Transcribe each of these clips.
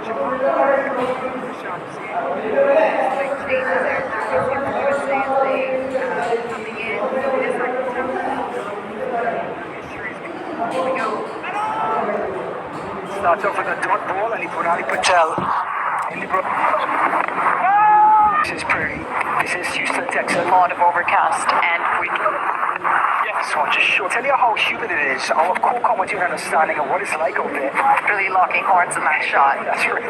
Starts off with a dot ball and he put Ali Patel in the This is pretty. This is Houston, Texas. A lot of overcast and wind. Yes, so just show. Tell you how humid it is. Our co-comment your understanding of what it's like out there. Really locking horns in that shot. That's right.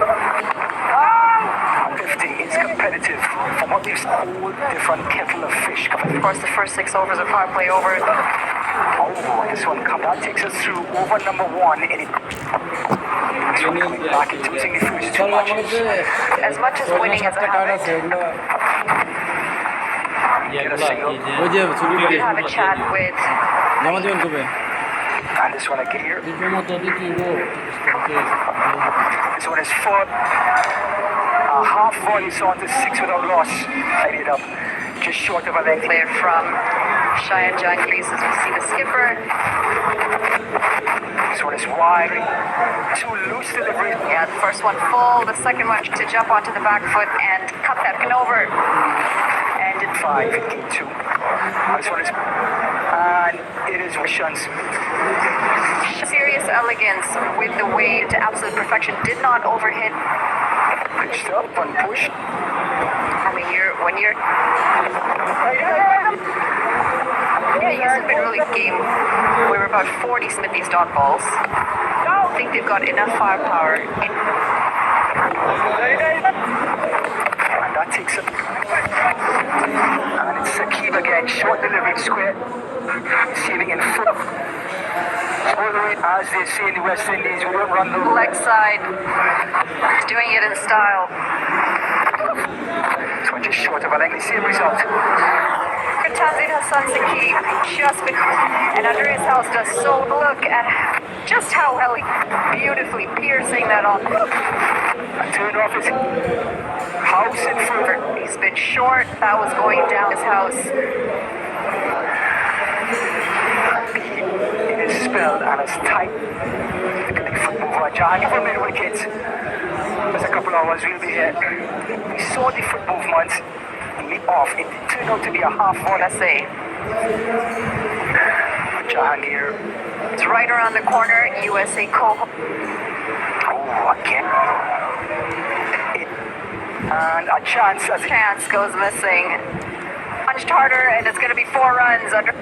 50 is competitive. From what we've seen, a whole different kettle of fish. Of course, the first 6 overs are power play over. Oh, this one come. That takes us through over number 1. And it coming back into using the first 2 matches. As much as winning is a habit, Get a single. we have a chat with And this one again here. This one is 4. A half volley, so on to 6 without loss. Tied it up. Just short of a length. player from Cheyenne John Gous as we see the skipper. This one is wide. 2 loose delivery. Yeah, the first one full, the second one to jump onto the back foot and cut that pin over. And it's 5, 15, 2. This one is. And it is Wishans. serious elegance with the wave to absolute perfection. Did not overhit. Pitched up and pushed. I mean, when you're. Yeah, Gous have been really game. We were about 40 with these dot balls. I think they've got enough firepower. And that takes it. And it's Sakib again. Short delivery square. Receiving in full. All the way, as they say in the West Indies, we don't run the Leg side. He's doing it in style. This one just short of a lengthy same result. Tanzid Hasan just been, and under his house does so. Look at just how beautifully piercing that on. And turned off his house in further. He's been short. That was going down his house. It is spelled and it's tight. Look at the football for a giant for mid-wickets. There's a couple hours we'll be here. We saw the foot movement. Off. It turned out to be a half volley. Let's see. Jahangir. It's right around the corner. USA co. Oh, again. And a chance as it Chance goes missing. Punched harder, and it's going to be 4 runs under.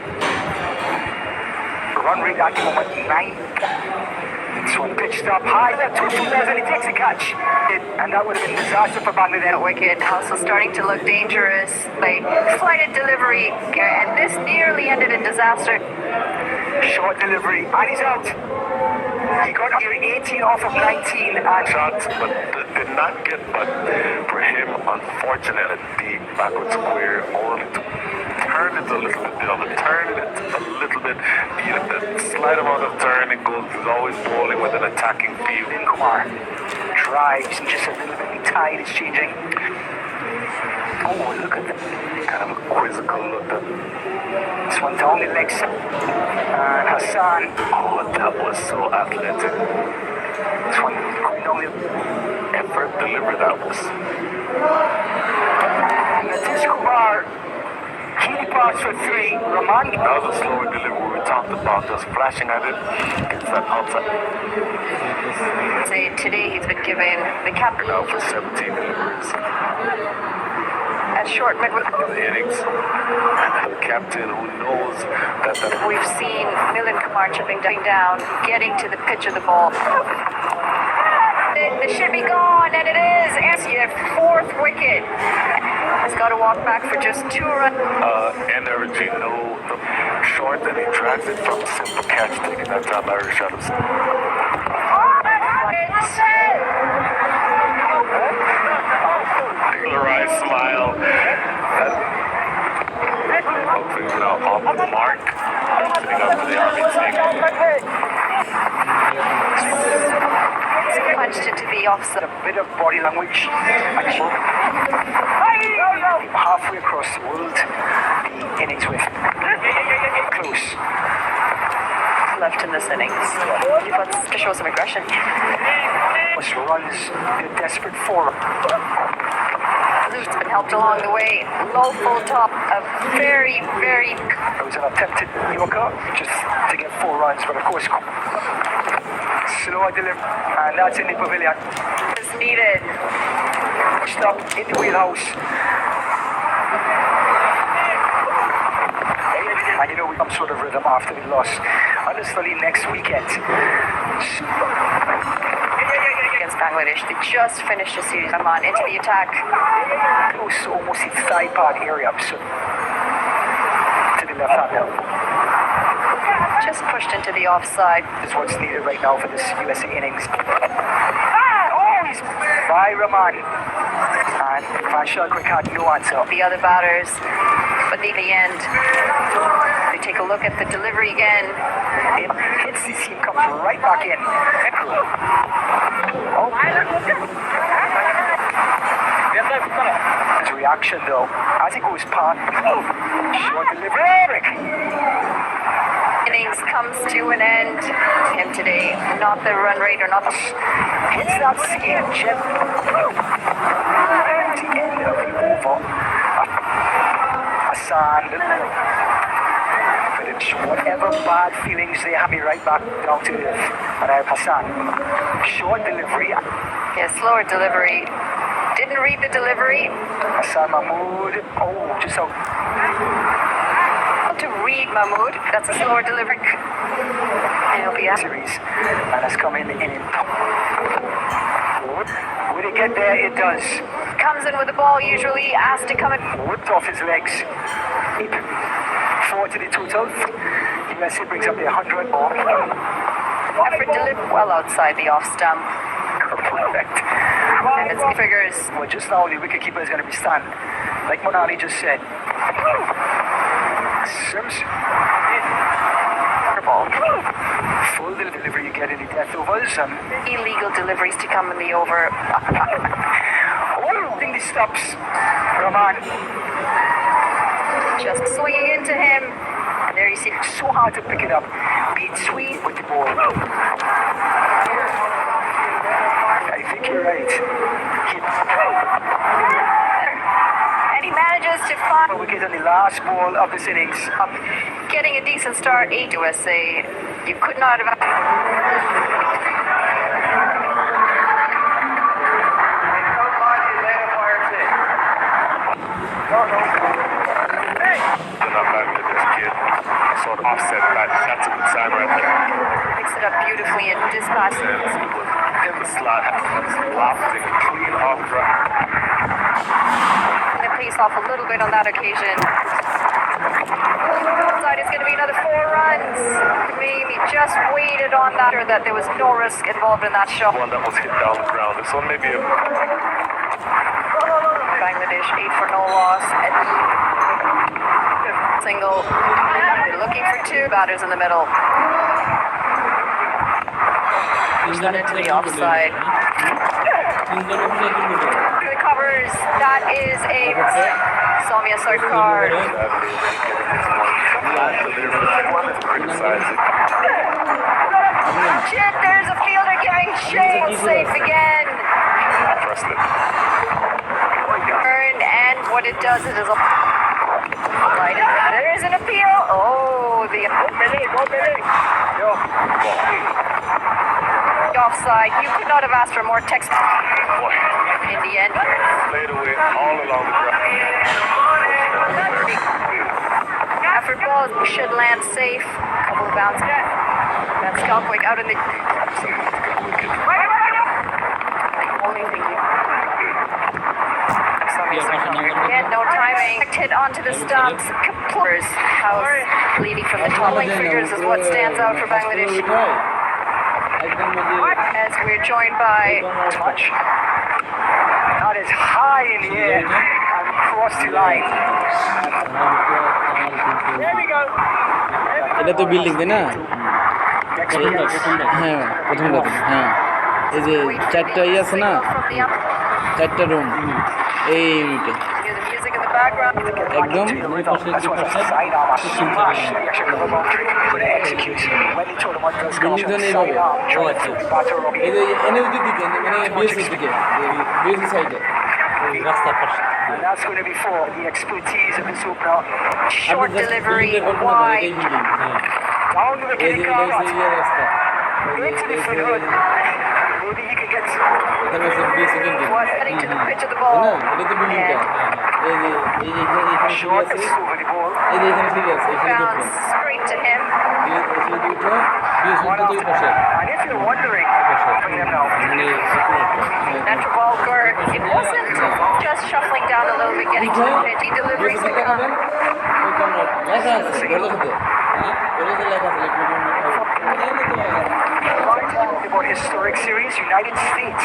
run rate at the moment 9. This one pitched up high, 2 fielders and he takes a catch. And that would have been disaster for Bangladesh. Wicket also starting to look dangerous. They flighted delivery, and this nearly ended in disaster. Short delivery, and he's out. He got here 18 off of 19 and shots, but did not get. But for him, unfortunately, the backward square only to turn it a little bit, turn it a little bit. The slight amount of turn it goes. He's always bowling with an attacking view. In Kumar drives and just a little bit. The tide is changing. Oh, look at that. Kind of a quizzical look. This one down the legs. And Hasan. Oh, that was so athletic. This one going down the effort delivered that was. And Natish Kumar. He departs for 3. Rahman. That was a slower delivery. We talked about just flashing at it. Gets that outside. Say today he's been given the captain Now for 17 deliveries. at short mid. The innings. And the captain who knows that. We've seen Milind Kumar chipping down, getting to the pitch of the ball. It should be gone, and it is. And 4th wicket. Has got to walk back for just 2 runs. Energy, no, the short, and he drags it from a simple catch, taking that time Irish shot. Polarized smile. Hopefully we're now off the mark. Sitting up to the army tank. Punched into the offside. A bit of body language. Halfway across the world, the innings with close. left in this innings. He wants to show some aggression. Runs, they're desperate for. It's been helped along the way. Low full top, a very, very... It was an attempted Yorker just to get 4 runs, but of course, slower delivery, and that's in the pavilion. is needed. Stop in the wheelhouse. And you know, we come sort of rhythm after the loss. Honestly, next weekend. Against Bangladesh, they just finished a series. Rahman into the attack. Close to almost the thigh part area, so to the left hand now. Just pushed into the offside. Is what's needed right now for this USA innings. Oh, he's by Rahman. And Fashal Quick had no answer. The other batters, but near the end, they take a look at the delivery again. It hits the seam, comes right back in. Oh. His reaction though, as he goes past, short delivery. Innings comes to an end. Him today, not the run rate or not the... Hits that seam, Jim. At the end of the over. Hasan, whatever bad feelings they have me right back down to earth. And I have Hasan. Short delivery. Yeah, slower delivery. Didn't read the delivery. Hasan Mahmood. Oh, just out. To read Mahmood. That's a slower delivery. And he'll be out. Series. And has come in. Would it get there? It does. Comes in with the ball usually, asked to come in. Whipped off his legs. 4 to the total. USA brings up the 100 ball. Effort delivered well outside the off stump. Perfect. And it's figures. Well, just now the wicketkeeper is going to be stunned. Like Monali just said. Sims. Ball. Full delivery you get in the death overs. Illegal deliveries to come in the over. Oh, I think he stops. Rahman. Just swinging into him. And there you see. So hard to pick it up. Being sweet with the ball. I think you're right. And he manages to find A wicket on the last ball of this innings. getting a decent start. 8 USA. You could not have. Sort of offset that. That's a good sign right there. Mix it up beautifully and dispatch. In the slot, lofting, clean off drive. And it pays off a little bit on that occasion. Outside is going to be another 4 runs. Maybe just waited on that, or that there was no risk involved in that shot. One that was hit down the ground. This one maybe a Bangladesh 8 for no loss. Single. They're looking for 2 batters in the middle. Push that into the offside. The covers. That is a Soumya Sarkar. Shit, there's a fielder giving Shane safe again. And what it does is a right. There's an appeal. Oh, the offside. You could not have asked for more text in the end. Played away all along the ground. Effort ball should land safe. Couple of bounce. That's Galquick out in the. Only thing. Again, no timing. Hit onto the stumps. House leading from the top leg figures is what stands out for Bangladesh. As we're joined by Touch. That is high in the air and across the line. There we go. এটা তো building তাই না? Next হ্যাঁ প্রথমটা হ্যাঁ এই যে 4টা আছে না 4টা রুম এই ইউনিটে background. একদম That's what a sidearm, a smash. The actual cover boundary, but it executes when the tournament does come. Building এইভাবে Sidearm, ও trying আচ্ছা to batter up. এই যে এনএসডি দিকে মানে বিএসএস দিকে বিএসএস সাইডে ওই রাস্তার পাশে And that's going to be for the expertise of this opener. Short delivery, wide. Down to the এই যে kick এটা হচ্ছে ইয়ে রাস্তা into the field hood. Maybe he can get এখানে হচ্ছে BSS building Was heading to the pitch of the না ball. এটা তো বিল্ডিংটা এই যে এইখানে সিঁড়ি short আছে over the ball. এই যে এখানে সিঁড়ি আছে এখানে Bounce দেখবেন straight to him. এখানে দুটো বিএসএস দুটো পাশে And if you're wondering, for him now, মানে Natural ball Gert. It wasn't just shuffling down a little bit, getting to the pitch. He delivers the লেখা আছে গর্দতে হ্যাঁ গর্দতে লেখা আছে about historic series, United States.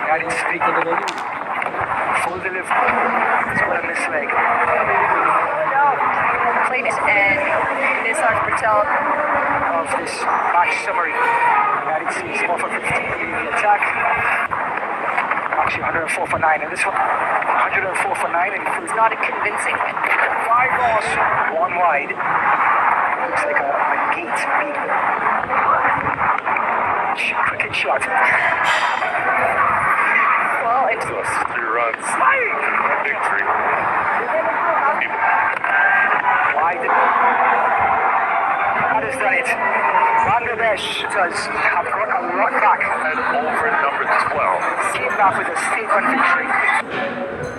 United States. Full delivery. That's what I miss leg. played it, and Nisar Patel Of this match summary. United States 4 for 15 in the attack. Actually 104 for 9 in this one. 104 for 9 in the was not a convincing win. 5 balls, 1 wide. Looks like a gate beat. Cricket shot. Well, it Plus 3 runs. Victory. Wide. That has done it. Bangladesh does have got a lot back. And over number 12. Came back with a statement victory.